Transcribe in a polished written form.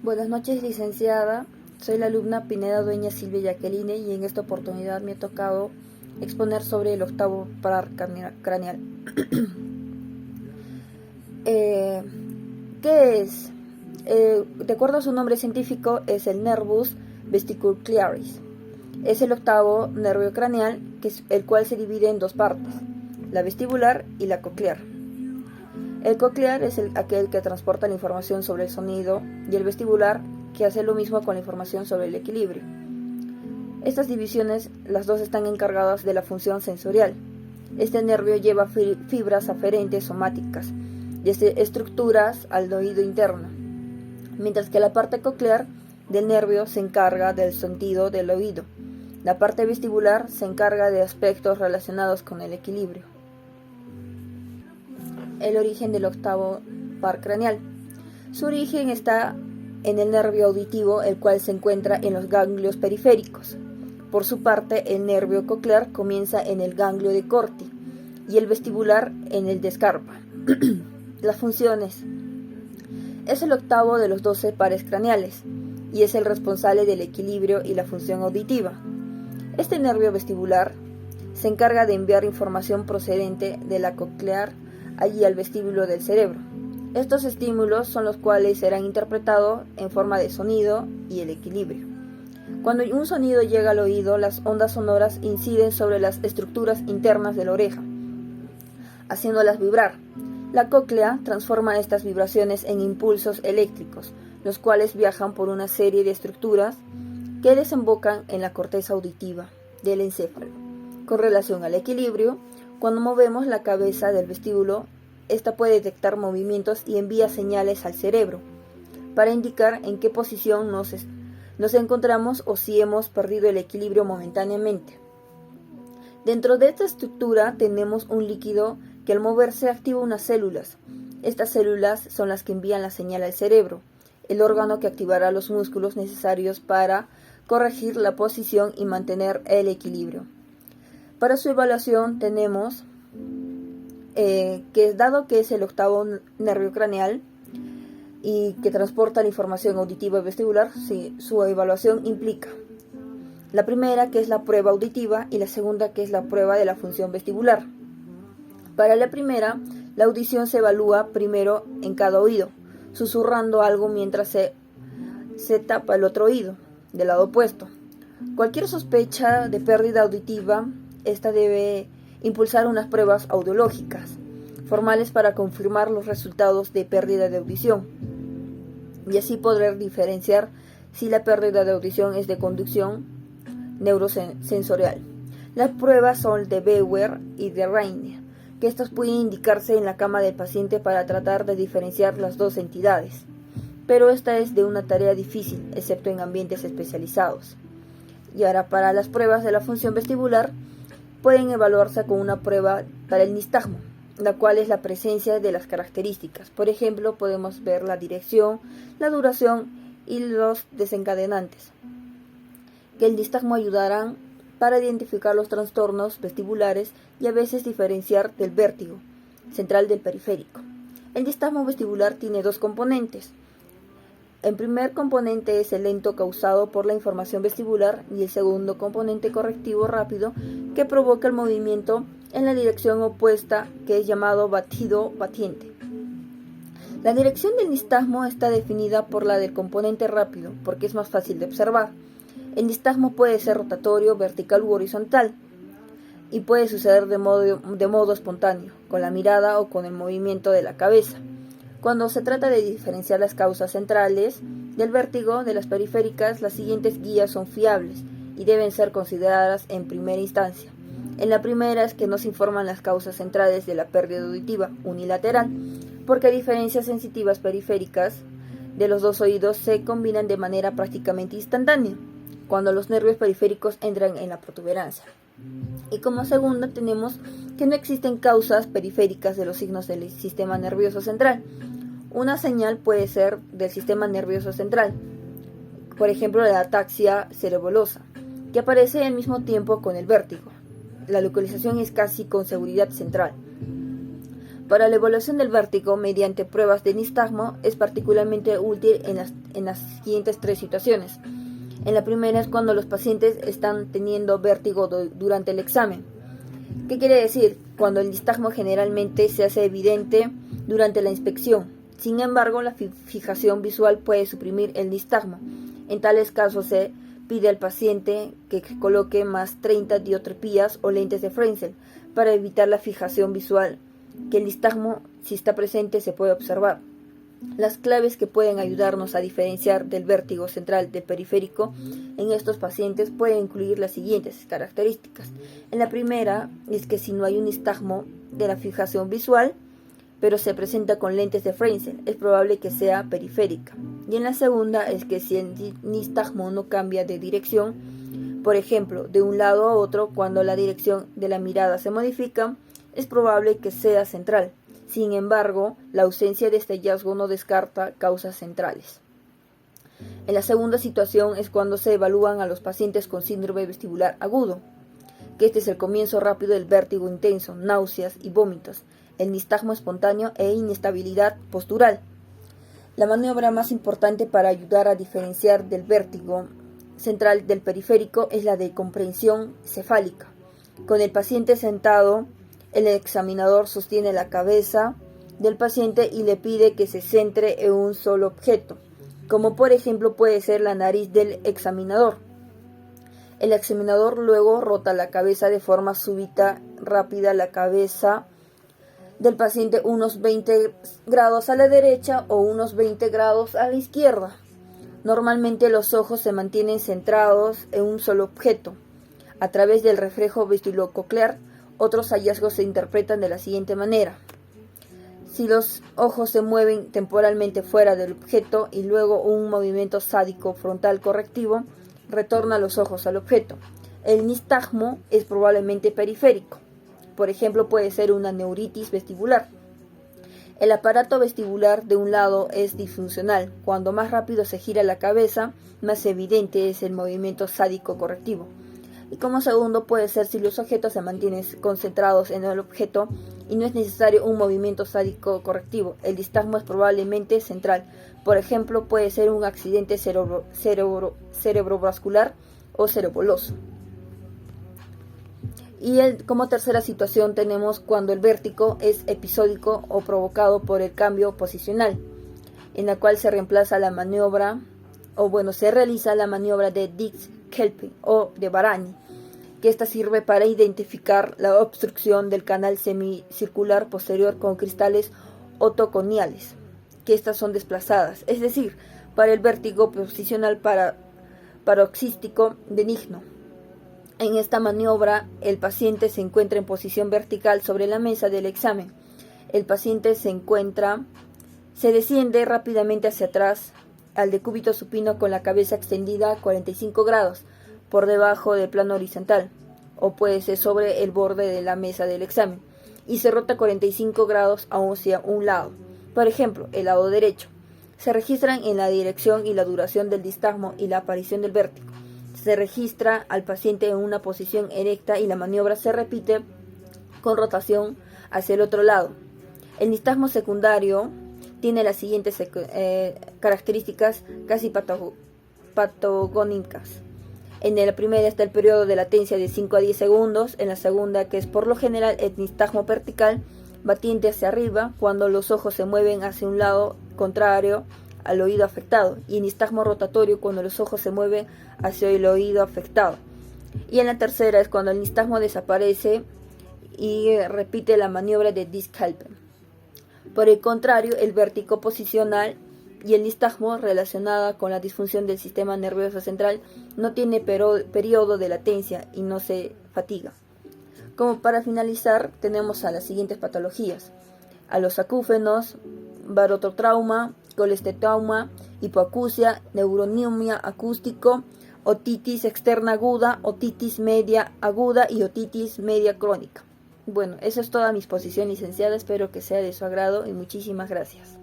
Buenas noches, licenciada. Soy la alumna Pineda Dueña Silvia Jacqueline y en esta oportunidad me ha tocado exponer sobre el octavo par craneal. ¿Qué es? De acuerdo a su nombre científico, es el nervus vestibulocerebris. Es el octavo nervio craneal, el cual se divide en dos partes, la vestibular y la coclear. El coclear es aquel que transporta la información sobre el sonido y el vestibular que hace lo mismo con la información sobre el equilibrio. Estas divisiones, las dos están encargadas de la función sensorial. Este nervio lleva fibras aferentes somáticas, desde estructuras al oído interno, mientras que la parte coclear del nervio se encarga del sentido del oído. La parte vestibular se encarga de aspectos relacionados con el equilibrio. El origen del octavo par craneal. Su origen está en el nervio auditivo, el cual se encuentra en los ganglios periféricos. Por su parte, el nervio coclear comienza en el ganglio de Corti y el vestibular en el de Scarpa. Las funciones. Es el octavo de los 12 pares craneales y es el responsable del equilibrio y la función auditiva. Este nervio vestibular se encarga de enviar información procedente de la coclear allí al vestíbulo del cerebro. Estos estímulos son los cuales serán interpretados en forma de sonido y el equilibrio. Cuando un sonido llega al oído, las ondas sonoras inciden sobre las estructuras internas de la oreja, haciéndolas vibrar. La cóclea transforma estas vibraciones en impulsos eléctricos, los cuales viajan por una serie de estructuras que desembocan en la corteza auditiva del encéfalo. Con relación al equilibrio, cuando movemos la cabeza del vestíbulo, esta puede detectar movimientos y envía señales al cerebro para indicar en qué posición nos encontramos o si hemos perdido el equilibrio momentáneamente. Dentro de esta estructura tenemos un líquido que al moverse activa unas células. Estas células son las que envían la señal al cerebro, el órgano que activará los músculos necesarios para corregir la posición y mantener el equilibrio. Para su evaluación tenemos que dado que es el octavo nervio craneal y que transporta la información auditiva y vestibular, su evaluación implica la primera, que es la prueba auditiva, y la segunda, que es la prueba de la función vestibular. Para la primera, la audición se evalúa primero en cada oído, susurrando algo mientras se tapa el otro oído, del lado opuesto. Cualquier sospecha de pérdida auditiva, esta debe impulsar unas pruebas audiológicas formales para confirmar los resultados de pérdida de audición y así poder diferenciar si la pérdida de audición es de conducción neurosensorial. Las pruebas son de Bauer y de Rainer, que estas pueden indicarse en la cama del paciente para tratar de diferenciar las dos entidades, pero esta es de una tarea difícil, excepto en ambientes especializados. Y ahora, para las pruebas de la función vestibular, pueden evaluarse con una prueba para el nistagmo, la cual es la presencia de las características. Por ejemplo, podemos ver la dirección, la duración y los desencadenantes, que el nistagmo ayudarán para identificar los trastornos vestibulares y a veces diferenciar del vértigo central del periférico. El nistagmo vestibular tiene dos componentes. El primer componente es el lento causado por la información vestibular y el segundo componente correctivo rápido que provoca el movimiento en la dirección opuesta, que es llamado batido batiente. La dirección del nistagmo está definida por la del componente rápido porque es más fácil de observar. El nistagmo puede ser rotatorio, vertical u horizontal y puede suceder de modo espontáneo, con la mirada o con el movimiento de la cabeza. Cuando se trata de diferenciar las causas centrales del vértigo de las periféricas, las siguientes guías son fiables y deben ser consideradas en primera instancia. En la primera es que nos informan las causas centrales de la pérdida auditiva unilateral, porque diferencias sensitivas periféricas de los dos oídos se combinan de manera prácticamente instantánea, cuando los nervios periféricos entran en la protuberancia. Y como segunda tenemos que no existen causas periféricas de los signos del sistema nervioso central. Una señal puede ser del sistema nervioso central, por ejemplo la ataxia cerebrosa, que aparece al mismo tiempo con el vértigo. La localización es casi con seguridad central. Para la evaluación del vértigo mediante pruebas de nistagmo es particularmente útil en las siguientes tres situaciones. En la primera es cuando los pacientes están teniendo vértigo durante el examen. ¿Qué quiere decir? Cuando el nistagmo generalmente se hace evidente durante la inspección. Sin embargo, la fijación visual puede suprimir el nistagmo. En tales casos se pide al paciente que coloque más 30 diotropías o lentes de Fresnel para evitar la fijación visual, que el nistagmo, si está presente, se puede observar. Las claves que pueden ayudarnos a diferenciar del vértigo central del periférico en estos pacientes pueden incluir las siguientes características. En la primera es que si no hay un nistagmo de la fijación visual, pero se presenta con lentes de Fresnel, es probable que sea periférica. Y en la segunda es que si el nistagmo no cambia de dirección, por ejemplo, de un lado a otro, cuando la dirección de la mirada se modifica, es probable que sea central. Sin embargo, la ausencia de este hallazgo no descarta causas centrales. En la segunda situación es cuando se evalúan a los pacientes con síndrome vestibular agudo, que este es el comienzo rápido del vértigo intenso, náuseas y vómitos, el nistagmo espontáneo e inestabilidad postural. La maniobra más importante para ayudar a diferenciar del vértigo central del periférico es la de comprensión cefálica. Con el paciente sentado, el examinador sostiene la cabeza del paciente y le pide que se centre en un solo objeto, como por ejemplo puede ser la nariz del examinador. El examinador luego rota la cabeza de forma súbita, rápida, la cabeza del paciente unos 20 grados a la derecha o unos 20 grados a la izquierda. Normalmente los ojos se mantienen centrados en un solo objeto. A través del reflejo vestilococlear, otros hallazgos se interpretan de la siguiente manera. Si los ojos se mueven temporalmente fuera del objeto y luego un movimiento sádico frontal correctivo retorna los ojos al objeto, el nistagmo es probablemente periférico. Por ejemplo, puede ser una neuritis vestibular. El aparato vestibular de un lado es disfuncional. Cuando más rápido se gira la cabeza, más evidente es el movimiento sádico correctivo. Y como segundo puede ser si los objetos se mantienen concentrados en el objeto y no es necesario un movimiento sádico correctivo. El nistagmo es probablemente central. Por ejemplo, puede ser un accidente cerebrovascular o cerebroso. Y como tercera situación tenemos cuando el vértigo es episódico o provocado por el cambio posicional, en la cual se reemplaza la maniobra, se realiza la maniobra de Dix-Kelpie o de Barani, que esta sirve para identificar la obstrucción del canal semicircular posterior con cristales otoconiales, que estas son desplazadas, es decir, para el vértigo posicional paroxístico benigno. En esta maniobra, el paciente se encuentra en posición vertical sobre la mesa del examen. El paciente se desciende rápidamente hacia atrás al decúbito supino con la cabeza extendida a 45 grados por debajo del plano horizontal, o puede ser sobre el borde de la mesa del examen, y se rota 45 grados hacia un lado, por ejemplo, el lado derecho. Se registran en la dirección y la duración del nistagmo y la aparición del vértigo. Se registra al paciente en una posición erecta y la maniobra se repite con rotación hacia el otro lado. El nistagmo secundario tiene las siguientes características casi patagónicas. En la primera está el periodo de latencia de 5 a 10 segundos, en la segunda, que es por lo general el nistagmo vertical, batiente hacia arriba, cuando los ojos se mueven hacia un lado contrario al oído afectado, y el nistagmo rotatorio cuando los ojos se mueven hacia el oído afectado. Y en la tercera es cuando el nistagmo desaparece y repite la maniobra de Dix-Kelpie. Por el contrario, el vértigo posicional y el nistagmo relacionada con la disfunción del sistema nervioso central no tiene periodo de latencia y no se fatiga. Como para finalizar, tenemos a las siguientes patologías: a los acúfenos, barototrauma, colestetrauma, hipoacusia, neumonía acústico, otitis externa aguda, otitis media aguda y otitis media crónica. Bueno, esa es toda mi exposición, licenciada. Espero que sea de su agrado y muchísimas gracias.